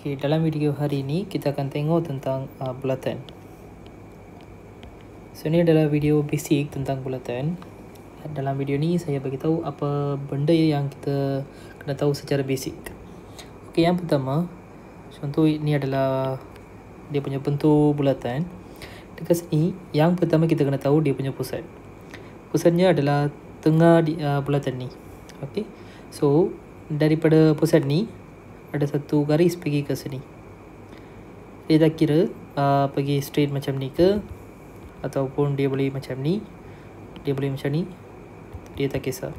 Okey, dalam video hari ini kita akan tengok tentang bulatan. So ini adalah video basic tentang bulatan. Dalam video ni saya bagi tahu apa benda yang kita kena tahu secara basic. Okey, yang pertama, contoh ini adalah dia punya bentuk bulatan. Dekat sini, yang pertama kita kena tahu dia punya pusat. Pusatnya adalah tengah bulatan ni. Okey. So, daripada pusat ni ada satu garis pergi ke sini. Dia tak kira pergi straight macam ni ke, ataupun dia boleh macam ni, dia boleh macam ni, dia tak kisah.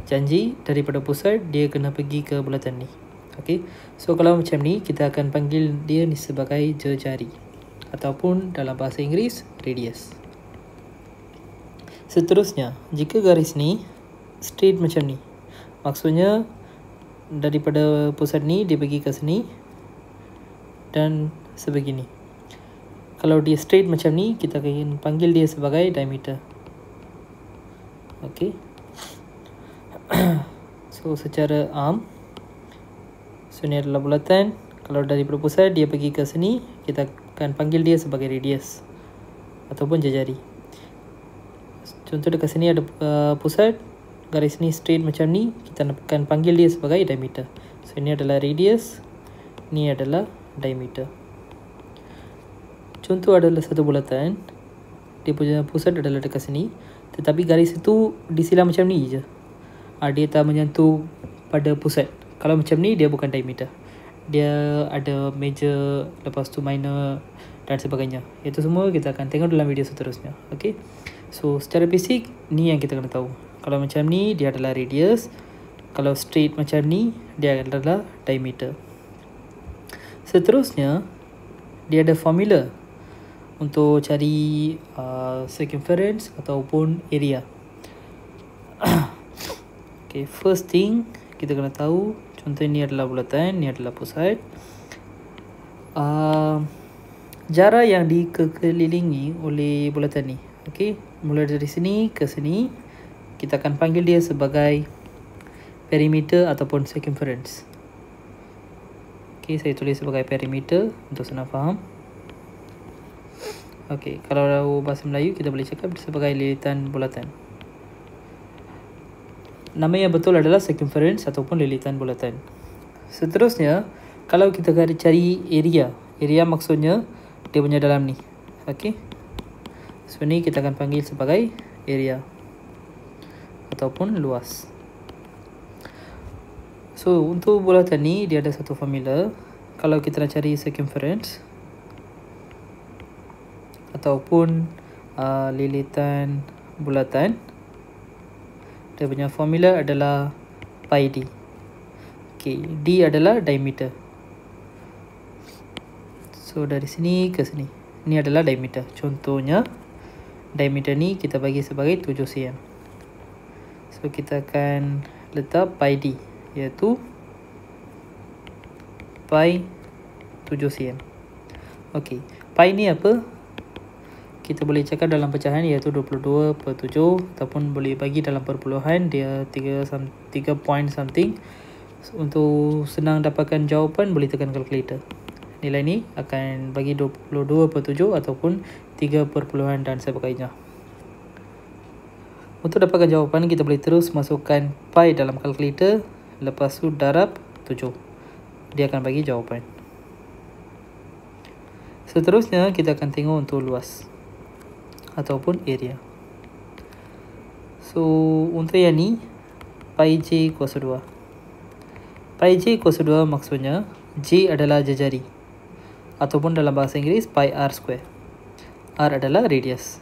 Janji daripada pusat dia kena pergi ke bulatan ni. Okey. So kalau macam ni kita akan panggil dia ni sebagai jejari, ataupun dalam bahasa Inggeris radius. Seterusnya, jika garis ni straight macam ni, maksudnya daripada pusat ni dia pergi ke sini dan sebegini. Kalau dia straight macam ni, kita akan panggil dia sebagai diameter. Okey. So secara arm, so ni adalah bulatan. Kalau daripada pusat dia pergi ke sini, kita akan panggil dia sebagai radius ataupun jejari. Contoh dekat sini ada pusat, garis ni straight macam ni, kita akan panggil dia sebagai diameter. So ini adalah radius, ni adalah diameter. Contoh adalah satu bulatan, dia punya pusat adalah dekat sini, tetapi garis itu disilang macam ni je. Dia tak menyentuh pada pusat. Kalau macam ni dia bukan diameter, dia ada major, lepas tu minor dan sebagainya. Itu semua kita akan tengok dalam video seterusnya. Okay. So secara basic ni yang kita kena tahu. Kalau macam ni dia adalah radius, kalau straight macam ni dia adalah diameter. Seterusnya dia ada formula untuk cari circumference ataupun area. Okay, first thing kita kena tahu, contoh ni adalah bulatan, ni adalah pusat. Jarak yang dikelilingi oleh bulatan ni. Okay, mula dari sini ke sini, kita akan panggil dia sebagai perimeter ataupun circumference. Okay, saya tulis sebagai perimeter untuk senang faham. Okay, kalau bahasa Melayu kita boleh cakap sebagai lilitan bulatan. Nama yang betul adalah circumference ataupun lilitan bulatan. Seterusnya, kalau kita cari area, area maksudnya dia punya dalam ni. Okay, so ni kita akan panggil sebagai area ataupun luas. So untuk bulatan ni dia ada satu formula. Kalau kita nak cari circumference ataupun lilitan bulatan, dia punya formula adalah pi d. Okay, d adalah diameter. So dari sini ke sini, ni adalah diameter. Contohnya diameter ni kita bagi sebagai 7 cm. So kita akan letak pi d, iaitu pi 7 cm. Okey, pi ni apa? Kita boleh cakap dalam pecahan iaitu 22/7, ataupun boleh bagi dalam perpuluhan, dia 3 point something. Untuk senang dapatkan jawapan boleh tekan kalkulator. Nilai ni akan bagi 22/7 ataupun 3 perpuluhan dan sebagainya. Untuk dapatkan jawapan, kita boleh terus masukkan pi dalam kalkulator, lepas tu darab 7. Dia akan bagi jawapan. Seterusnya, kita akan tengok untuk luas ataupun area. So, untuk yang ni, pi j kuasa 2. Pi j kuasa 2 maksudnya, j adalah jejari, ataupun dalam bahasa Inggeris, pi r square. R adalah radius.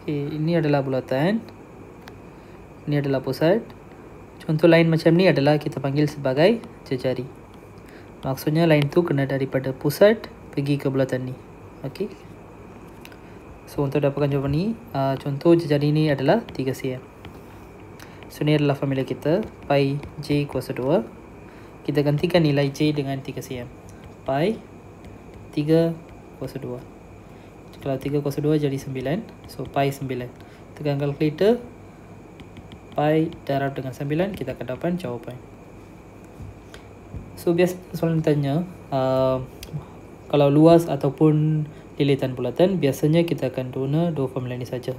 Ini adalah bulatan, ini adalah pusat. Contoh lain macam ni adalah kita panggil sebagai jejari. Maksudnya lain tu kena daripada pusat pergi ke bulatan ni. Okey. So untuk dapatkan jawapan ni, contoh jejari ni adalah 3 cm. So ni adalah formula kita, pi j kuasa 2. Kita gantikan nilai j dengan 3 cm. Pi 3 kuasa 2. Kalau 3 kuasa 2 jadi 9. So pi 9. tekan kalkulator, pi darab dengan 9, kita akan dapat jawapan. So biasa soalan tanya kalau luas ataupun lilitan bulatan, biasanya kita akan guna dua formula ini saja.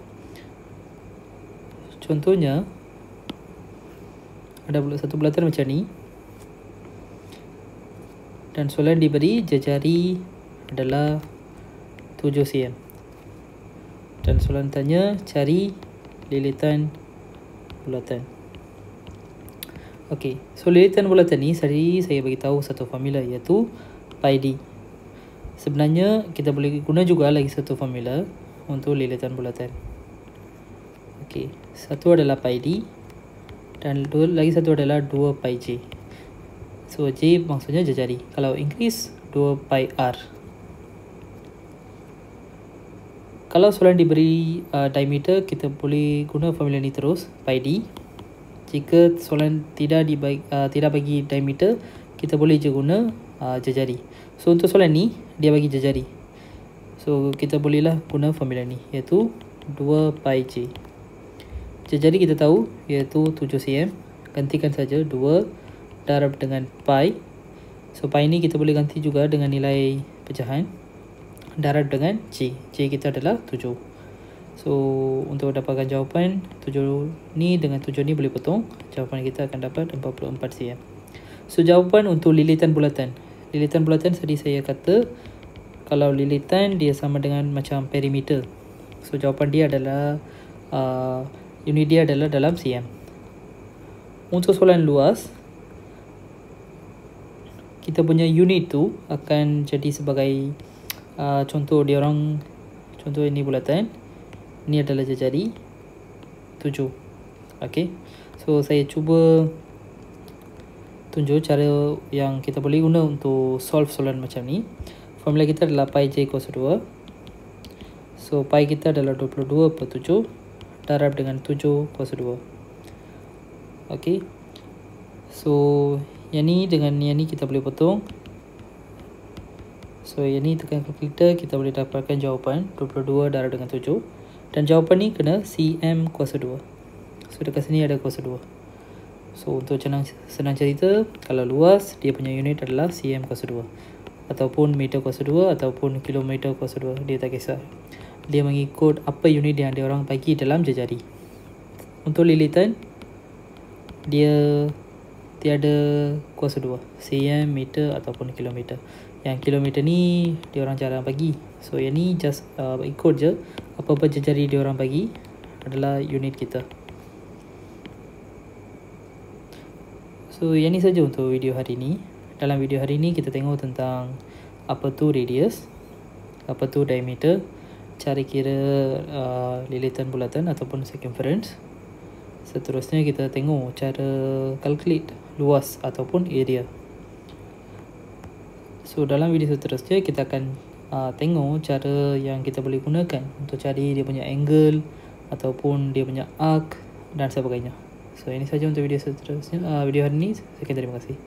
Contohnya ada satu bulatan macam ni, dan soalan diberi jejari adalah 7 cm, dan soalan tanya cari lilitan bulatan. Okey, so lilitan bulatan ni saya bagi tahu satu formula, iaitu pi d. Sebenarnya kita boleh guna juga lagi satu formula untuk lilitan bulatan. Okey, satu adalah pi d dan lagi satu adalah 2 pi j. So j maksudnya jejari. Kalau increase 2 pi r. Kalau soalan diberi diameter, kita boleh guna formula ni terus, pi d. Jika soalan tidak bagi diameter, kita boleh je guna jejari. So untuk soalan ni dia bagi jejari, so kita bolehlah guna formula ni, iaitu 2 pi j. Jejari kita tahu iaitu 7 cm. Gantikan saja 2 darab dengan pi. So pi ni kita boleh ganti juga dengan nilai pecahan, darab dengan j. J kita adalah 7. So untuk dapatkan jawapan 7 ni dengan 7 ni boleh potong, jawapan kita akan dapat 44 cm. So jawapan untuk lilitan bulatan. Lilitan bulatan tadi saya kata kalau lilitan dia sama dengan macam perimeter. So jawapan dia adalah unit dia adalah dalam cm. Untuk soalan luas, kita punya unit tu akan jadi sebagai contoh ini bulatan, ini adalah jejari 7. Okey, so saya cuba tunjuk cara yang kita boleh guna untuk solve soalan macam ni. Formula kita adalah pi j kuasa 2. So pi kita adalah 22/7 darab dengan 7 kuasa 2. Okey, so yang ni dengan yang ni kita boleh potong. So yang ni tekan kalkulator, kita boleh dapatkan jawapan 22 darab dengan 7. Dan jawapan ni kena cm kuasa 2. So dekat sini ada kuasa 2. So untuk senang cerita, kalau luas dia punya unit adalah cm kuasa 2, ataupun meter kuasa 2, ataupun kilometer kuasa 2, dia tak kisah. Dia mengikut apa unit yang dia orang bagi dalam jejari. Untuk lilitan, dia tiada kuasa 2, cm, meter ataupun kilometer. Yang kilometer ni dia orang jarang bagi. So yang ni just ikut je apa-apa jejari dia orang bagi adalah unit kita. So yang ni saja untuk video hari ni. Dalam video hari ni kita tengok tentang apa tu radius, apa tu diameter, cara kira lilitan bulatan ataupun circumference. Seterusnya kita tengok cara calculate luas ataupun area. So dalam video seterusnya kita akan tengok cara yang kita boleh gunakan untuk cari dia punya angle ataupun dia punya arc dan sebagainya. So ini saja untuk video seterusnya, video hari ini. Sekian, terima kasih.